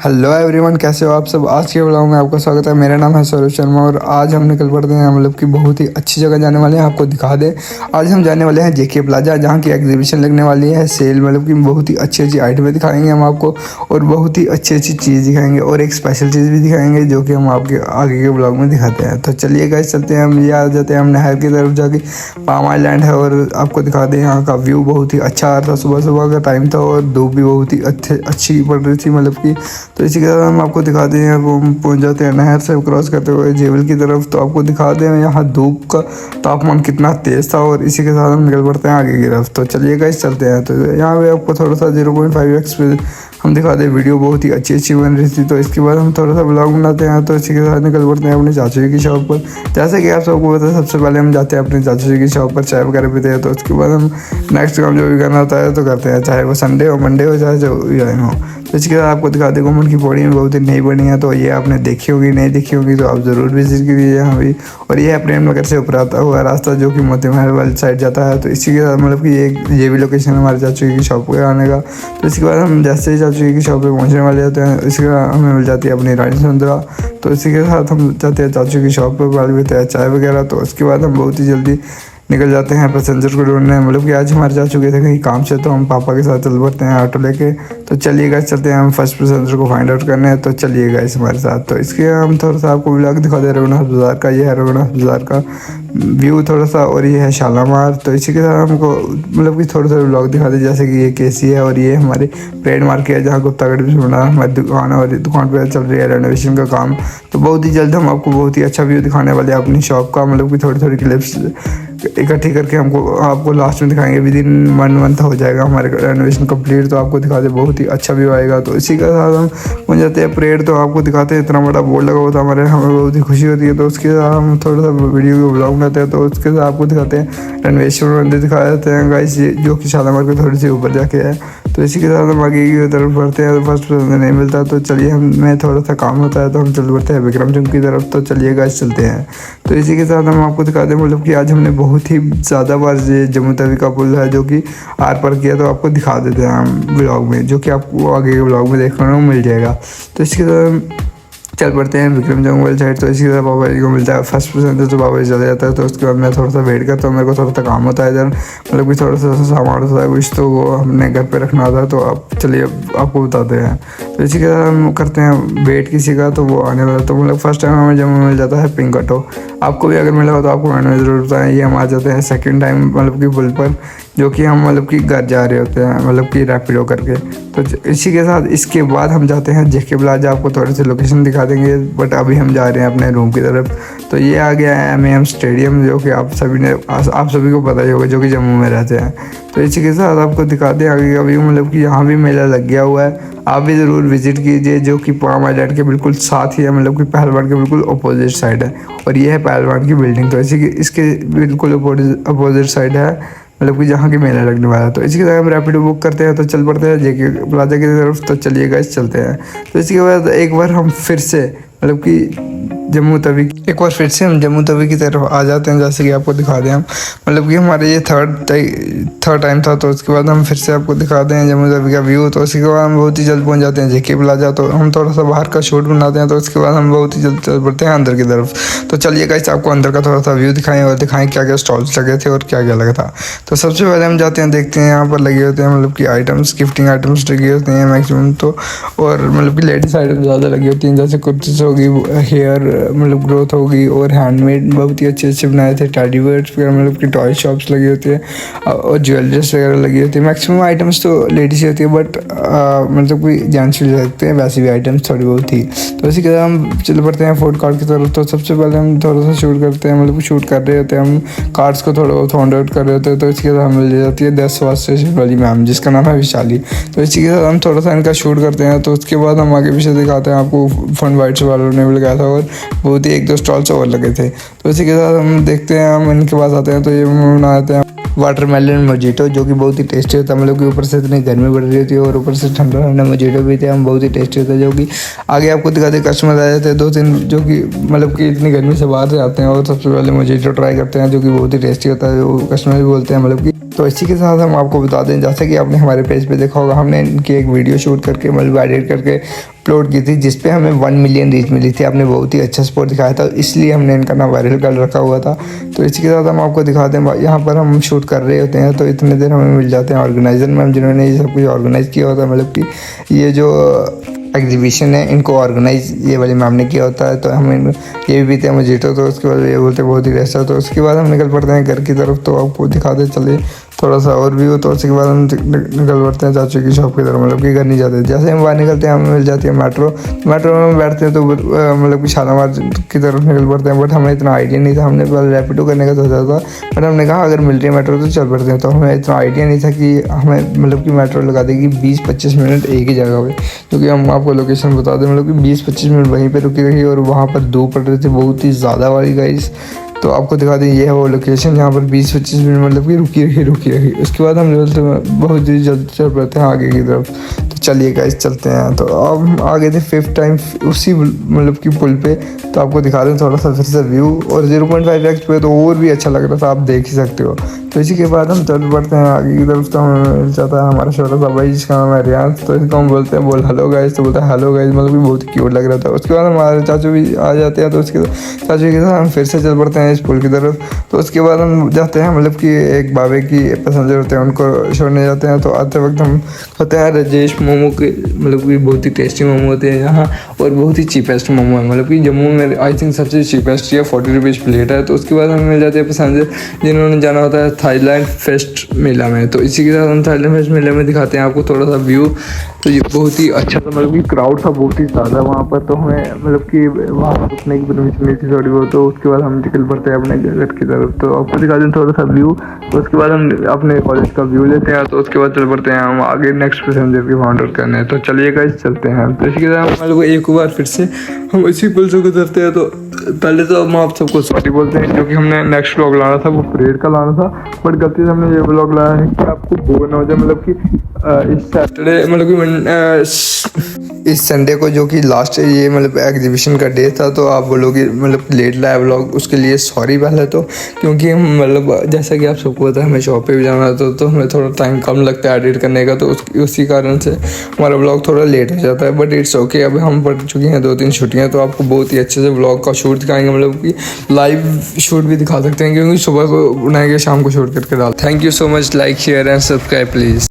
Hello everyone, कैसे हो आप सब। आज के व्लॉग में आपका स्वागत है। मेरा नाम है सौरभ शर्मा और आज हम निकल पड़ते हैं मतलब कि बहुत ही अच्छी जगह जाने वाले हैं। आपको दिखा दें, आज हम जाने वाले हैं जेके प्लाजा, जहाँ की एग्जीबिशन लगने वाली है, सेल मतलब कि बहुत ही अच्छी अच्छी आइटमें दिखाएंगे हम आपको और बहुत ही अच्छी अच्छी चीज़ दिखाएंगे और एक स्पेशल चीज़ भी दिखाएंगे जो कि हम आपके आगे के ब्लॉग में दिखाते हैं। तो चलिए गाइस चलते हैं, हम ये आ जाते हैं हम नहर की तरफ जाके। पाम आइलैंड है और आपको दिखा दें यहाँ का व्यू बहुत ही अच्छा आ रहा था। सुबह सुबह का टाइम था और धूप भी बहुत ही अच्छी पड़ रही थी मतलब कि। तो इसी के साथ हम आपको दिखाते हैं, वो पहुंच जाते हैं नहर से क्रॉस करते हुए जेवल की तरफ। तो आपको दिखा दें यहाँ धूप का तापमान कितना तेज़ था और इसी के साथ हम निकल पड़ते हैं आगे की तरफ। तो चलिए गाइस चलते हैं। तो यहाँ पे आपको थोड़ा सा 0.5x पे हम दिखा दें, वीडियो बहुत ही अच्छी बन रही थी। तो इसके बाद हम थोड़ा सा ब्लॉग बनाते हैं। तो इसी के साथ निकल पड़ते हैं अपने चाचू जी की शॉप पर। जैसे कि आप सबको पता है, सबसे पहले हम जाते हैं अपने चाचू जी की शॉप पर, चाय वगैरह पीते हैं। तो उसके बाद हम नेक्स्ट काम जो भी करना होता है तो करते हैं, चाहे वो संडे हो, मंडे हो, चाहे जो भी हो। तो इसके बाद आपको दिखा दें, घूमन की पौड़ी में बहुत ही नई बनी है। तो ये आपने देखी होगी, नहीं देखी होगी तो आप ज़रूर विजिट कीजिए यहाँ भी। और ये है प्रेम नगर से ऊपर आता हुआ रास्ता जो कि मोती महल वाली साइड जाता है। तो इसी के साथ मतलब कि ये भी लोकेशन है हमारे चाचू की शॉप पर आने का। तो इसके बाद हम जैसे ही चाचू की शॉप पर पहुँचने वाले होते हैं, इसके बाद हमें मिल जाती है अपनी रानी सुंदरा। तो इसी के साथ हम जाते हैं चाचू की शॉप पर, बाल पीते हैं चाय वगैरह। तो उसके बाद हम बहुत ही जल्दी निकल जाते हैं पैसेंजर को ढूंढने। मतलब कि आज हमारे चाचू गए थे कहीं काम से, तो हम पापा के साथ चल पड़ते हैं ऑटो लेके। तो चलिए गाइस चलते हैं हम फर्स्ट पैसेंजर को फाइंड आउट करने हैं। तो चलिए गाइस हमारे साथ। तो इसके हम थोड़ा सा आपको ब्लॉग दिखा दे रघुनाथ बाज़ार का। ये है रघुनाथ बाज़ार का व्यू थोड़ा सा, और ये है शालामार। तो इसी के साथ हमको मतलब कि थोड़े थोड़े ब्लॉग दिखा दे, जैसे कि ये केसी है और ये हमारे परेड मार्केट है जहाँ गुप्तागढ़ भी बना हमारी दुकान है और दुकान पर चल रही है रेनोवेशन का काम। तो बहुत ही जल्द हम आपको बहुत ही अच्छा व्यू दिखाने वाले हैं अपनी शॉप का। मतलब कि थोड़ी थोड़ी क्लिप्स इकट्ठी करके आपको लास्ट में दिखाएंगे। विद इन 1 मंथ हो जाएगा हमारे रेनोवेशन कंप्लीट। तो आपको दिखा दे बहुत ही अच्छा व्यू आएगा। तो इसी के साथ हम पहुंच जाते हैं परेड। तो आपको दिखाते हैं, इतना बड़ा बोर्ड लगा हुआ था हमारे, हमें बहुत ही खुशी होती है। तो उसके साथ हम थोड़ा सा वीडियो को ब्लॉग बनाते हैं। तो उसके साथ आपको दिखाते हैं रेनोवेशन मंदिर दिखाया जाते हैं गाइस, जो कि शालामार के थोड़ी सी ऊपर जाके है। तो इसी के साथ हम आगे की तरफ बढ़ते हैं। तो फर्स्ट पैसेंजर नहीं मिलता, तो चलिए हमें थोड़ा सा काम होता है तो हम चल पड़ते हैं विक्रम चौक की तरफ। तो चलिए गाइस चलते हैं। तो इसी के साथ हम आपको दिखाते हैं मतलब कि आज हमने बहुत ही ज़्यादा बार ये जम्मू तवी का पुल है जो कि आर पार किया, तो आपको दिखा देते हैं हम ब्लॉग में, जो कि आपको आगे के ब्लॉग में देखने को मिल जाएगा। तो इसके साथ चल पड़ते हैं विक्रम चौक वाली साइड। तो इसी तरह बाबा जी को मिलता है फर्स्ट पैसेंजर, तो बाबा जी चले जाता है। तो उसके बाद मैं थोड़ा सा वेट करता हूँ, मेरे को थोड़ा सा काम होता है इधर, मतलब कि थोड़ा सा सामान होता है कुछ, तो वो हमने घर पे रखना था। तो आप चलिए आपको बताते हैं। तो इसी के साथ हम करते हैं वेट किसी का, तो वो आने वाला। तो मतलब फर्स्ट टाइम हमें जब मिल जाता है पिंक ऑटो। आपको भी अगर मिला हो तो आपको कमेंट में ज़रूर बताएं। ये हम आ जाते हैं सेकेंड टाइम मतलब कि पुल पर, जो कि हम मतलब कि घर जा रहे होते हैं मतलब कि रैपिडो करके। तो इसी के साथ इसके बाद हम जाते हैं जेके प्लाजा। आपको थोड़ी सी लोकेशन दिखा देंगे, बट अभी हम जा रहे हैं अपने रूम की तरफ। तो ये आ गया है MM स्टेडियम, जो कि आप सभी को पता ही होगा, जो कि जम्मू में रहते हैं। तो इसी के साथ आपको दिखा दें आगे का व्यू, मतलब कि यहाँ भी मेला लग गया हुआ है, आप भी ज़रूर विजिट कीजिए, जो कि पाम आइलैंड के बिल्कुल साथ ही है, मतलब कि पहलवान के बिल्कुल अपोजिट साइड है। और ये है पहलवान की बिल्डिंग। तो इसके बिल्कुल अपोजिट साइड है, मतलब कि जहाँ की मेला लगने वाला है। तो इसी के साथ हम रैपिडो बुक करते हैं, तो चल पड़ते हैं जेके प्लाजा की तरफ। तो चलिए गाइस चलते हैं। तो इसके बाद एक बार हम फिर से मतलब कि जम्मू तवी हम जम्मू तवी की तरफ आ जाते हैं। जैसे कि आपको दिखा दें हम, मतलब कि हमारे ये थर्ड टाइम था। तो उसके बाद हम फिर से आपको दिखाते हैं जम्मू तवी का व्यू। तो उसके बाद हम बहुत ही जल्द पहुंच जाते हैं जेके प्लाजा। तो हम थोड़ा सा बाहर का शूट बनाते हैं। तो उसके बाद हम बहुत ही जल्द चल पड़ते हैं अंदर की तरफ। तो चलिए गाइस आपको अंदर का थोड़ा सा व्यू दिखाएं और दिखाएं क्या क्या स्टॉल्स लगे थे और क्या क्या लगा था। तो सबसे पहले हम जाते हैं, देखते हैं यहाँ पर लगे होते हैं मतलब कि आइटम्स, गिफ्टिंग आइटम्स लगे होते हैं मैक्सिमम। तो और मतलब कि लेडीज आइटम ज़्यादा लगी होती हैं, जैसे कुर्तीस होगी, हेयर मतलब ग्रोथ होगी, और हैंडमेड बहुत ही अच्छे अच्छे बनाए थे टेडी बियर्स वगैरह, मतलब कि टॉय शॉप्स लगी होती है और ज्वेलरीज वगैरह लगी होती है। मैक्सिमम आइटम्स तो लेडीज ही होती है, बट मतलब कि जेंट्स भी ले सकते हैं, वैसी भी आइटम्स थोड़ी बहुत थी। तो इसी के साथ हम चल पड़ते हैं फूड कार्ट की तरफ। तो सबसे पहले हम थोड़ा सा शूट करते हैं, मतलब शूट कर रहे होते हैं हम कार्ड्स को थोड़ा बहुत फाउंड आउट कर रहे होते हैं। तो इसके साथ हमें मिल जाती है 10 स्टेशन वाली मैम, जिसका नाम है विशाली। तो इसी के साथ हम थोड़ा सा इनका शूट करते हैं। तो उसके बाद हम आगे पीछे दिखाते हैं आपको, फन वाइट्स वालों ने भी लगाया था और बहुत ही 1-2 स्टॉल्स और लगे थे। तो इसी के साथ हम देखते हैं, हम इनके पास आते हैं। तो ये बनाते हैं वाटरमेलन मोजिटो, जो कि बहुत ही टेस्टी होता है, मतलब कि ऊपर से इतनी गर्मी बढ़ रही होती है और ऊपर से ठंडा ठंडा मोजिटो भी थे हम, बहुत ही टेस्टी होता है। जो कि आगे आपको दिखाते कस्टमर आ जाते हैं 2-3, जो कि मतलब कि इतनी गर्मी से बाहर से आते हैं और सबसे पहले मोजिटो ट्राई करते हैं, जो कि बहुत ही टेस्टी होता है, वो कस्टमर भी बोलते हैं मतलब कि। तो इसी के साथ हम आपको बता दें, जैसे कि आपने हमारे पेज पे देखा होगा, हमने इनकी एक वीडियो शूट करके मतलब एडिट करके अपलोड की थी जिसपे हमें 1 मिलियन रीच मिली थी। आपने बहुत ही अच्छा सपोर्ट दिखाया था, इसलिए हमने इनका नाम वायरल कर रखा हुआ था। तो इसी के साथ हम आपको दिखाते हैं, यहाँ पर हम शूट कर रहे होते हैं तो इतने देर हमें मिल जाते हैं ऑर्गेनाइजर मैम, जिन्होंने ये सब कुछ ऑर्गेनाइज़ किया होता है। मतलब कि ये जो एग्जीबिशन है इनको ऑर्गेनाइज ये वाली मैम ने किया होता है। तो हम ये भी पीते हैं मोजिटो, तो उसके बाद ये बोलते बहुत ही रेस्ट है। तो उसके बाद हम निकल पड़ते हैं घर की तरफ। तो आपको दिखाते चले थोड़ा सा और व्यू। तो उसके बाद हम निकल पड़ते हैं चाचू की शॉप की तरफ, मतलब कि घर नहीं जाते। जैसे हम बाहर निकलते हैं हमें मिल जाती है मेट्रो में बैठते हैं तो मतलब कि शालामार की तरफ निकल पड़ते हैं। बट हमें इतना आइडिया नहीं था, हमने पहले रैपिडो करने का सोचा था, बट हमने कहा अगर मिल रही है मेट्रो तो चल पड़ते हैं। तो हमें इतना आइडिया नहीं था कि हमें मतलब कि मेट्रो लगा देगी 20-25 मिनट एक ही जगह पे, क्योंकि हम आपको लोकेशन बता दें, मतलब कि 20-25 मिनट वहीं पे रुकी रही और वहाँ पर धूप पड़ रही थी बहुत ही ज़्यादा वाली गाइस। तो आपको दिखा दें ये है वो लोकेशन जहाँ पर 20-25 मिनट मतलब कि रुकी रही। उसके बाद हम बोलते बहुत ही जल्द चल पड़ते हैं आगे की तरफ। तो चलिए गाइस चलते हैं। तो अब हम आ गए थे 5th टाइम उसी मतलब कि पुल पे। तो आपको दिखा दें थोड़ा सा फिर से व्यू, और 0.5x पे तो और भी अच्छा लग रहा था, आप देख ही सकते हो। तो इसी के बाद हम चल पड़ते हैं आगे की तरफ। तो हमें मिल जाता है हमारा छोटा सा भाई जिसका नाम है रियांश। तो इसको हम बोलते हैं बोल हेलो गाइस, तो बोलता है हेलो गाइस, मतलब कि बहुत ही क्यूट लग रहा था। उसके बाद हमारे चाचू भी आ जाते हैं, तो उसके चाचू के साथ हम फिर से चल पड़ते हैं इस पुल की तरफ। तो उसके बाद हम जाते हैं मतलब कि एक बाबे की पैसेंजर होते हैं उनको छोड़ने जाते हैं। तो आते वक्त हम खाते हैं राजेश मोमो के, मतलब कि बहुत ही टेस्टी मोमो होते हैं यहाँ, और बहुत ही चीपेस्ट मोमो है। मतलब कि जम्मू में आई थिंक सबसे चीपेस्ट या 40 रुपीज़ प्लेट है। तो उसके बाद हमें मिल जाते हैं पैसेंजर जिन्होंने जाना होता है थाईलैंड फेस्ट मेला में। तो इसी के साथ हम थाईलैंड फेस्ट मेले में दिखाते हैं आपको थोड़ा सा व्यू। तो ये बहुत ही अच्छा था, मतलब कि क्राउड था बहुत ही ज़्यादा वहाँ पर। तो हमें मतलब कि वहाँ पर रुकने की परमिशन मिली थी थोड़ी बहुत। तो उसके बाद हम निकल पड़ते हैं अपने घर की तरफ। तो आपको दिखा दें थोड़ा सा व्यू। तो उसके बाद हम अपने कॉलेज का व्यू लेते हैं। तो उसके बाद चल पड़ते हैं हम आगे नेक्स्ट पैसेंजर की फाउंड आउट करने। तो चलिए गाइस चलते हैं। तो इसी के साथ मतलब एक बार फिर से हम इसी पुल से गुजरते हैं। तो पहले तो हम आप सबको सॉरी बोलते हैं, क्योंकि हमने नेक्स्ट व्लॉग लाना था वो परेड का लाना था, बट गलती से हमने ये व्लॉग लाया है कि आपको बोर ना हो जाए। मतलब कि इस सैटरडे मतलब कि इस संडे को जो कि लास्ट ये मतलब एग्जीबिशन का डे था, तो आप बोलोगे मतलब लेट लाया व्लॉग, उसके लिए सॉरी पहले तो, क्योंकि हम मतलब जैसा कि आप सबको पता है हमें शॉप पे भी जाना था, तो हमें थोड़ा टाइम कम लगता है एडिट करने का। तो उसी कारण से हमारा व्लॉग थोड़ा लेट हो जाता है, बट इट्स ओके। अब हम पढ़ चुके हैं 2-3 छुट्टियाँ, तो आपको बहुत ही अच्छे से व्लॉग का शूट दिखाएंगे, मतलब कि लाइव शूट भी दिखा सकते हैं, क्योंकि सुबह को बनाएंगे शाम को शूट करके डाल। Thank you so much, like share and subscribe please.